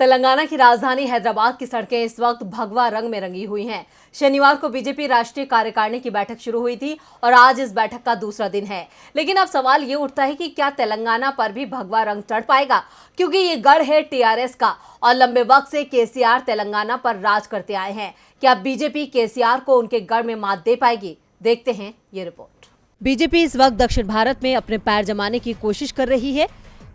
तेलंगाना की राजधानी हैदराबाद की सड़कें इस वक्त भगवा रंग में रंगी हुई हैं। शनिवार को बीजेपी राष्ट्रीय कार्यकारिणी की बैठक शुरू हुई थी और आज इस बैठक का दूसरा दिन है। लेकिन अब सवाल ये उठता है कि क्या तेलंगाना पर भी भगवा रंग चढ़ पाएगा, क्योंकि ये गढ़ है टीआरएस का और लंबे वक्त से केसीआर तेलंगाना पर राज करते आए हैं। क्या बीजेपी केसीआर को उनके गढ़ में मात दे पाएगी? देखते हैं ये रिपोर्ट। बीजेपी इस वक्त दक्षिण भारत में अपने पैर जमाने की कोशिश कर रही है।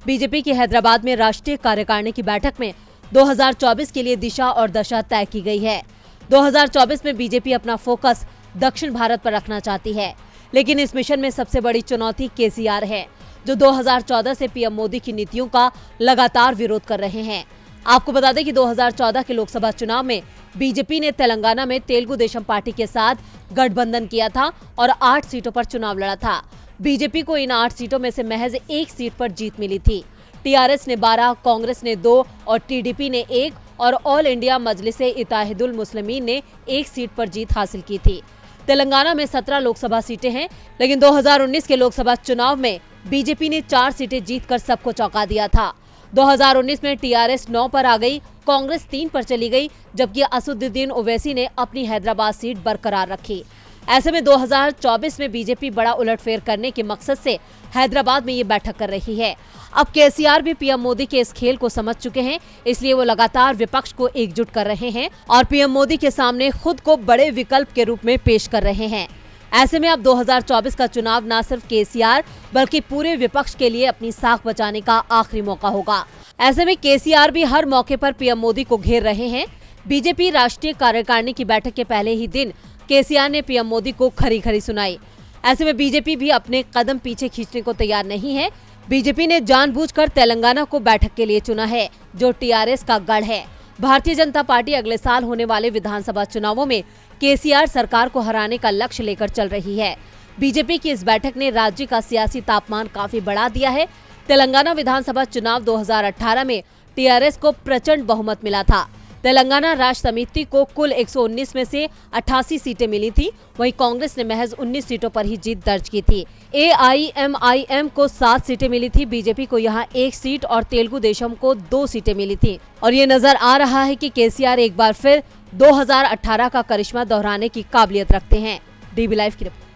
बीजेपी की हैदराबाद में राष्ट्रीय कार्यकारिणी की बैठक में 2024 के लिए दिशा और दशा तय की गई है। 2024 में बीजेपी अपना फोकस दक्षिण भारत पर रखना चाहती है, लेकिन इस मिशन में सबसे बड़ी चुनौती केसीआर है, जो 2014 से पीएम मोदी की नीतियों का लगातार विरोध कर रहे हैं। आपको बता दें कि 2014 के लोकसभा चुनाव में बीजेपी ने तेलंगाना में तेलुगु देशम पार्टी के साथ गठबंधन किया था और 8 सीटों पर चुनाव लड़ा था। बीजेपी को इन 8 सीटों में से महज 1 सीट पर जीत मिली थी। टीआरएस ने 12, कांग्रेस ने 2 और टीडीपी ने 1 और ऑल इंडिया मजलिस-ए-इत्तेहादुल मुस्लिमीन ने 1 सीट पर जीत हासिल की थी। तेलंगाना में 17 लोकसभा सीटें हैं, लेकिन 2019 के लोकसभा चुनाव में बीजेपी ने 4 सीटें जीतकर सबको चौंका दिया था। 2019 में टीआरएस 9 पर आ गई, कांग्रेस 3 पर चली गई, जबकि असदुद्दीन ओवैसी ने अपनी हैदराबाद सीट बरकरार रखी। ऐसे में 2024 में बीजेपी बड़ा उलटफेर करने के मकसद से हैदराबाद में ये बैठक कर रही है। अब केसीआर भी पीएम मोदी के इस खेल को समझ चुके हैं, इसलिए वो लगातार विपक्ष को एकजुट कर रहे हैं और पीएम मोदी के सामने खुद को बड़े विकल्प के रूप में पेश कर रहे हैं। ऐसे में अब 2024 का चुनाव न सिर्फ केसीआर बल्कि पूरे विपक्ष के लिए अपनी साख बचाने का आखिरी मौका होगा। ऐसे में केसीआर भी हर मौके पर पीएम मोदी को घेर रहे हैं। बीजेपी राष्ट्रीय कार्यकारिणी की बैठक के पहले ही दिन केसीआर ने पीएम मोदी को खरी खरी सुनाई। ऐसे में बीजेपी भी अपने कदम पीछे खींचने को तैयार नहीं है। बीजेपी ने जानबूझकर तेलंगाना को बैठक के लिए चुना है, जो टीआरएस का गढ़ है। भारतीय जनता पार्टी अगले साल होने वाले विधानसभा चुनावों में केसीआर सरकार को हराने का लक्ष्य लेकर चल रही है। बीजेपी की इस बैठक ने राज्य का सियासी तापमान काफी बढ़ा दिया है। तेलंगाना विधानसभा चुनाव 2018 में टीआरएस को प्रचंड बहुमत मिला था। तेलंगाना राष्ट्र समिति को कुल 119 में से 88 सीटें मिली थी, वहीं कांग्रेस ने महज 19 सीटों पर ही जीत दर्ज की थी। एआईएमआईएम को 7 सीटें मिली थी, बीजेपी को यहां 1 सीट और तेलुगु देशम को 2 सीटें मिली थी। और ये नजर आ रहा है कि केसीआर एक बार फिर 2018 का करिश्मा दोहराने की काबिलियत रखते हैं। डीबी लाइव की रिपोर्ट।